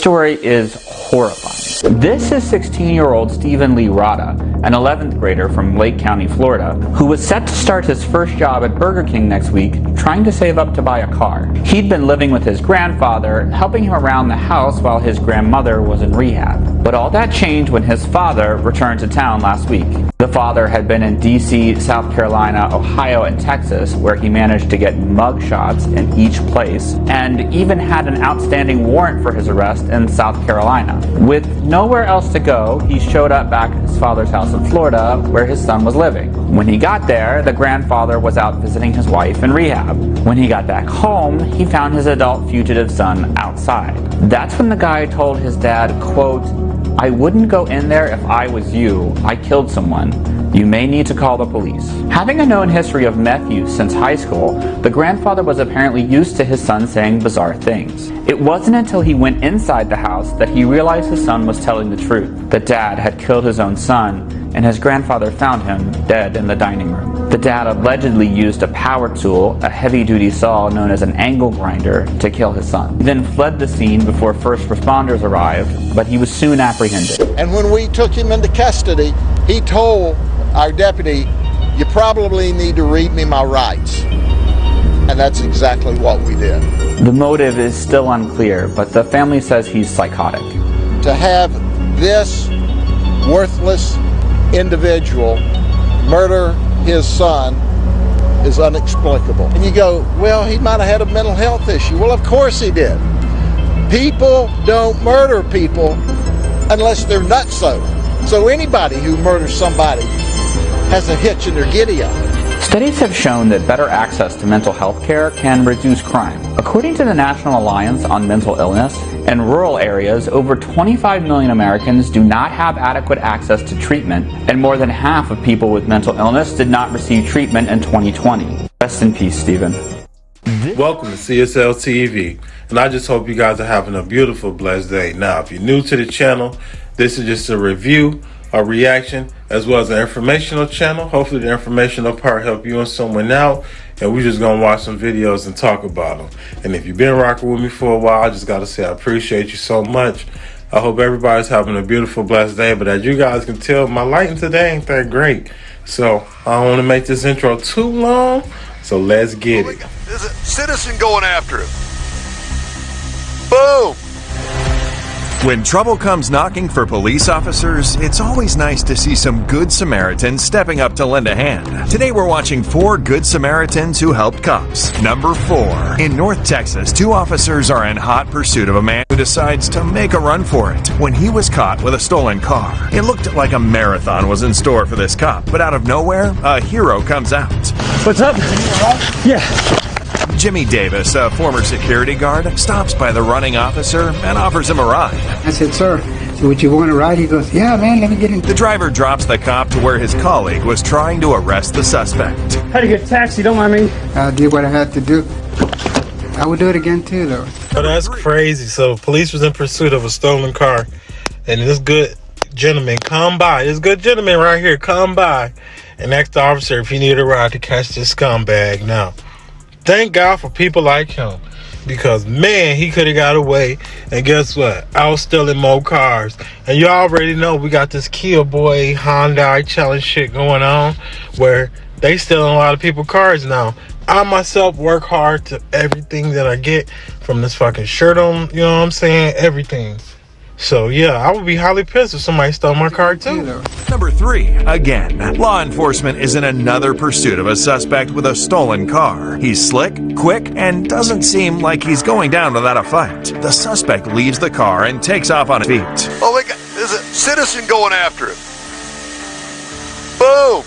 story is horrifying. This is 16-year-old Stephen Lee Rada, an 11th grader from Lake County, Florida, who was set to start his first job at Burger King next week, trying to save up to buy a car. He'd been living with his grandfather, helping him around the house while his grandmother was in rehab. But all that changed when his father returned to town last week. The father had been in DC, South Carolina, Ohio, and Texas, where he managed to get mug shots in each place, and even had an outstanding warrant for his arrest in South Carolina. With nowhere else to go, he showed up back at his father's house in Florida, where his son was living. When he got there, the grandfather was out visiting his wife in rehab. When he got back home, he found his adult fugitive son outside. That's when the guy told his dad, quote, "I wouldn't go in there if I was you. I killed someone. You may need to call the police." Having a known history of meth use since high school, the grandfather was apparently used to his son saying bizarre things. It wasn't until he went inside the house that he realized his son was telling the truth. The dad had killed his own son, and his grandfather found him dead in the dining room. The dad allegedly used a power tool, a heavy-duty saw known as an angle grinder, to kill his son. He then fled the scene before first responders arrived, but he was soon apprehended. And when we took him into custody, he told our deputy, "You probably need to read me my rights." And that's exactly what we did. The motive is still unclear, but the family says he's psychotic. To have this worthless individual murder his son is inexplicable. And you go, well, he might have had a mental health issue. Well, of course he did. People don't murder people unless they're nutso. So anybody who murders somebody has a hitch in their giddy-up. Studies have shown that better access to mental health care can reduce crime. According to the National Alliance on Mental Illness, in rural areas, over 25 million Americans do not have adequate access to treatment, and more than half of people with mental illness did not receive treatment in 2020. Rest in peace, Stephen. Welcome to CSL TV, and I just hope you guys are having a beautiful, blessed day. Now, if you're new to the channel, this is just a review, a reaction, as well as an informational channel. Hopefully the informational part help you and someone out, and we're just gonna watch some videos and talk about them. And if you've been rocking with me for a while, I just gotta say I appreciate you so much. I hope everybody's having a beautiful, blessed day, but as you guys can tell, my lighting today ain't that great, so I don't want to make this intro too long, so let's get it. There's a citizen going after him. Boom! When trouble comes knocking for police officers, it's always nice to see some good Samaritans stepping up to lend a hand. Today we're watching 4 good Samaritans who helped cops. Number 4. In North Texas, 2 officers are in hot pursuit of a man who decides to make a run for it when he was caught with a stolen car. It looked like a marathon was in store for this cop, but out of nowhere, a hero comes out. What's up? Yeah. Jimmy Davis, a former security guard, stops by the running officer and offers him a ride. I said, "Sir, so would you want a ride?" He goes, "Yeah, man, let me get in." The driver drops the cop to where his colleague was trying to arrest the suspect. Had to get a taxi, don't mind me. I did what I had to do. I would do it again too, though. Oh, that's crazy. So police was in pursuit of a stolen car, and this good gentleman come by. This good gentleman right here come by and asked the officer if he needed a ride to catch this scumbag. Now, thank God for people like him, because man, he could have got away, and guess what? I was stealing more cars. And you already know we got this Kia Boy Hyundai challenge shit going on, where they stealing a lot of people's cars now. I myself work hard to everything that I get, from this fucking shirt on, you know what I'm saying, everything. So yeah, I would be highly pissed if somebody stole my car too. Number 3. Again, law enforcement is in another pursuit of a suspect with a stolen car. He's slick, quick, and doesn't seem like he's going down without a fight. The suspect leaves the car and takes off on his feet. Oh my God, there's a citizen going after him. Boom!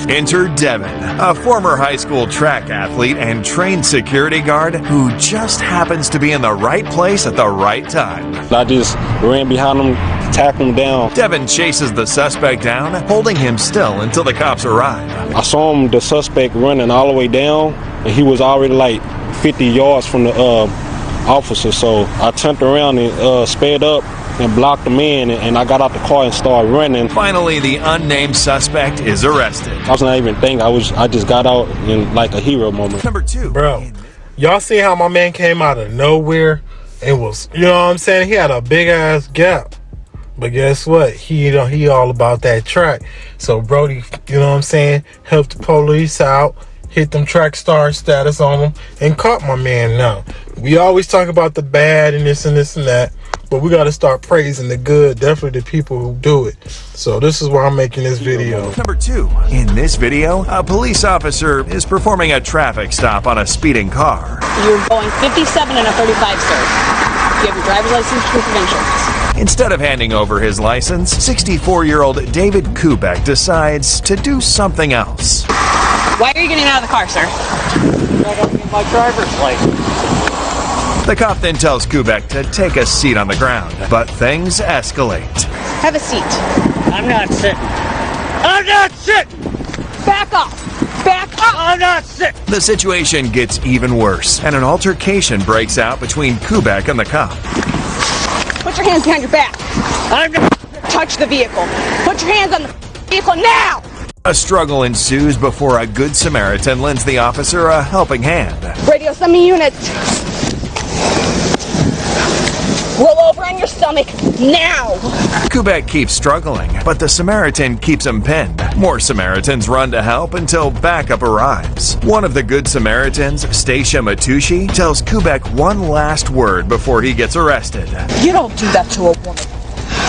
Enter Devin, a former high school track athlete and trained security guard who just happens to be in the right place at the right time. I just ran behind him, tackled him down. Devin chases the suspect down, holding him still until the cops arrive. I saw him, the suspect, running all the way down, and he was already like 50 yards from the officer. So I turned around and sped up and blocked him in, and I got out the car and started running. Finally, the unnamed suspect is arrested. I was not even thinking. I just got out in like a hero moment. Number 2. Bro, y'all see how my man came out of nowhere It was, you know what I'm saying? He had a big ass gap. But guess what? He all about that track. So Brody, you know what I'm saying, helped the police out, hit them track star status on them, and caught my man now. We always talk about the bad and this and this and that, but we got to start praising the good, definitely the people who do it. So this is why I'm making this video. Number 2. In this video, a police officer is performing a traffic stop on a speeding car. You're going 57 and a 35, sir. You have your driver's license, proof of insurance. Instead of handing over his license, 64-year-old David Kubek decides to do something else. Why are you getting out of the car, sir? I gotta get my driver's license. The cop then tells Kubek to take a seat on the ground, but things escalate. Have a seat. I'm not sitting. I'm not sitting! Back up! Back up! I'm not sitting! The situation gets even worse, and an altercation breaks out between Kubek and the cop. Put your hands behind your back. I'm not... Touch the vehicle. Put your hands on the vehicle now! A struggle ensues before a good Samaritan lends the officer a helping hand. Radio, send me units. Roll over on your stomach now! Kubek keeps struggling, but the Samaritan keeps him pinned. More Samaritans run to help until backup arrives. One of the Good Samaritans, Stacia Matushi, tells Kubek one last word before he gets arrested. You don't do that to a woman.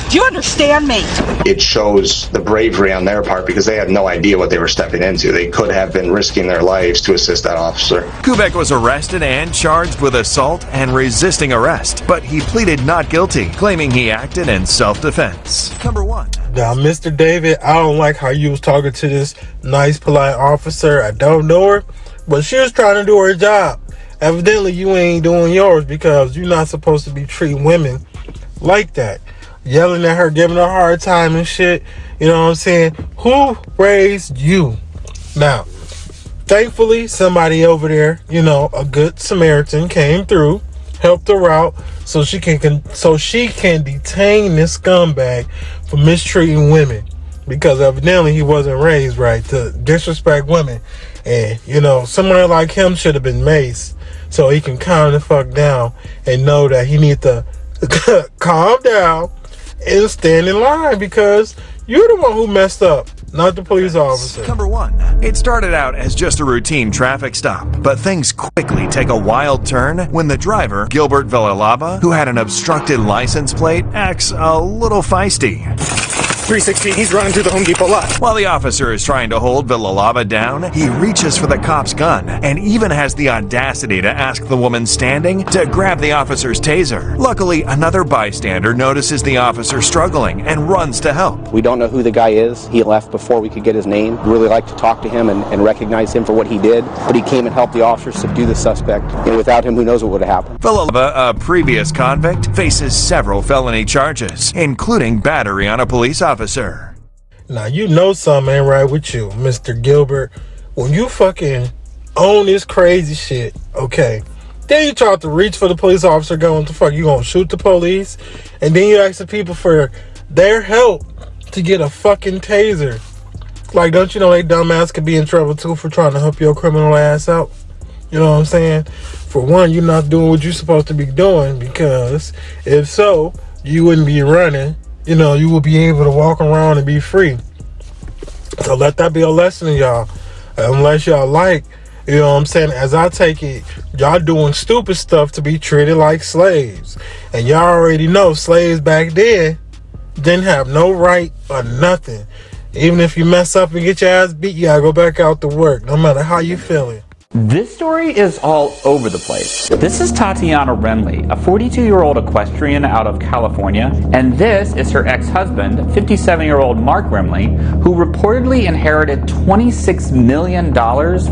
Do you understand me? It shows the bravery on their part because they had no idea what they were stepping into. They could have been risking their lives to assist that officer. Kubek was arrested and charged with assault and resisting arrest, but he pleaded not guilty, claiming he acted in self-defense. Number 1. Now, Mr. David, I don't like how you was talking to this nice, polite officer. I don't know her, but she was trying to do her job. Evidently, you ain't doing yours because you're not supposed to be treating women like that. Yelling at her, giving her a hard time and shit. You know what I'm saying? Who raised you? Now, thankfully, somebody over there, you know, a good Samaritan came through, helped her out, so she can detain this scumbag for mistreating women. Because evidently he wasn't raised right to disrespect women. And, you know, someone like him should have been maced so he can calm the fuck down and know that he need to calm down and stand in line because you're the one who messed up, not the police officer. Number 1. It started out as just a routine traffic stop, but things quickly take a wild turn when the driver, Gilbert Villalaba, who had an obstructed license plate, acts a little feisty. 316, he's running through the Home Depot lot. While the officer is trying to hold Villalaba down, he reaches for the cop's gun and even has the audacity to ask the woman standing to grab the officer's taser. Luckily, another bystander notices the officer struggling and runs to help. We don't know who the guy is. He left before we could get his name. We really like to talk to him and recognize him for what he did, but he came and helped the officer subdue the suspect, and without him, who knows what would have happened. Villalaba, a previous convict, faces several felony charges, including battery on a police officer. Now, you know something ain't right with you, Mr. Gilbert. When you fucking own this crazy shit, okay, then you try to reach for the police officer going, what the fuck, you gonna shoot the police? And then you ask the people for their help to get a fucking taser. Like, don't you know they dumbass could be in trouble too for trying to help your criminal ass out? You know what I'm saying? For one, you're not doing what you're supposed to be doing, because if so, you wouldn't be running. You know, you will be able to walk around and be free. So let that be a lesson to y'all. Unless y'all like, you know what I'm saying, as I take it, y'all doing stupid stuff to be treated like slaves. And y'all already know slaves back then didn't have no right or nothing. Even if you mess up and get your ass beat, you gotta go back out to work, no matter how you feeling. This story is all over the place. This is Tatiana Renley, a 42-year-old equestrian out of California, and this is her ex-husband, 57-year-old Mark Renley, who reportedly inherited $26 million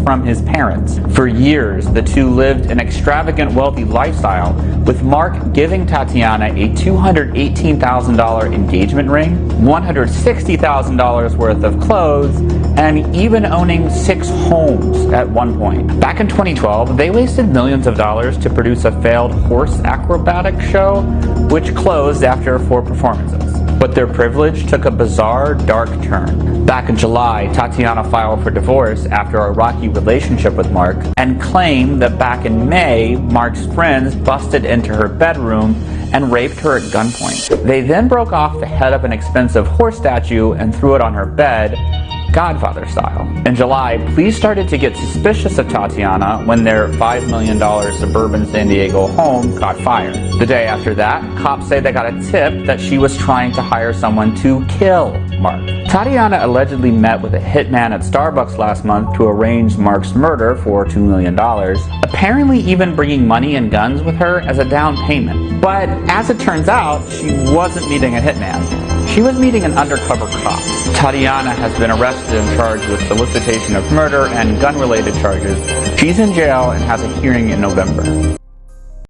from his parents. For years, the two lived an extravagant, wealthy lifestyle, with Mark giving Tatiana a $218,000 engagement ring, $160,000 worth of clothes, and even owning 6 homes at one point. Back in 2012, they wasted millions of dollars to produce a failed horse acrobatic show, which closed after 4 performances. But their privilege took a bizarre, dark turn. Back in July, Tatiana filed for divorce after a rocky relationship with Mark and claimed that back in May, Mark's friends busted into her bedroom and raped her at gunpoint. They then broke off the head of an expensive horse statue and threw it on her bed, Godfather style. In July, police started to get suspicious of Tatiana when their $5 million suburban San Diego home caught fire. The day after that, cops say they got a tip that she was trying to hire someone to kill Mark. Tatiana allegedly met with a hitman at Starbucks last month to arrange Mark's murder for $2 million, apparently even bringing money and guns with her as a down payment. But as it turns out, she wasn't meeting a hitman. She was meeting an undercover cop. Tatiana has been arrested and charged with solicitation of murder and gun-related charges. She's in jail and has a hearing in November.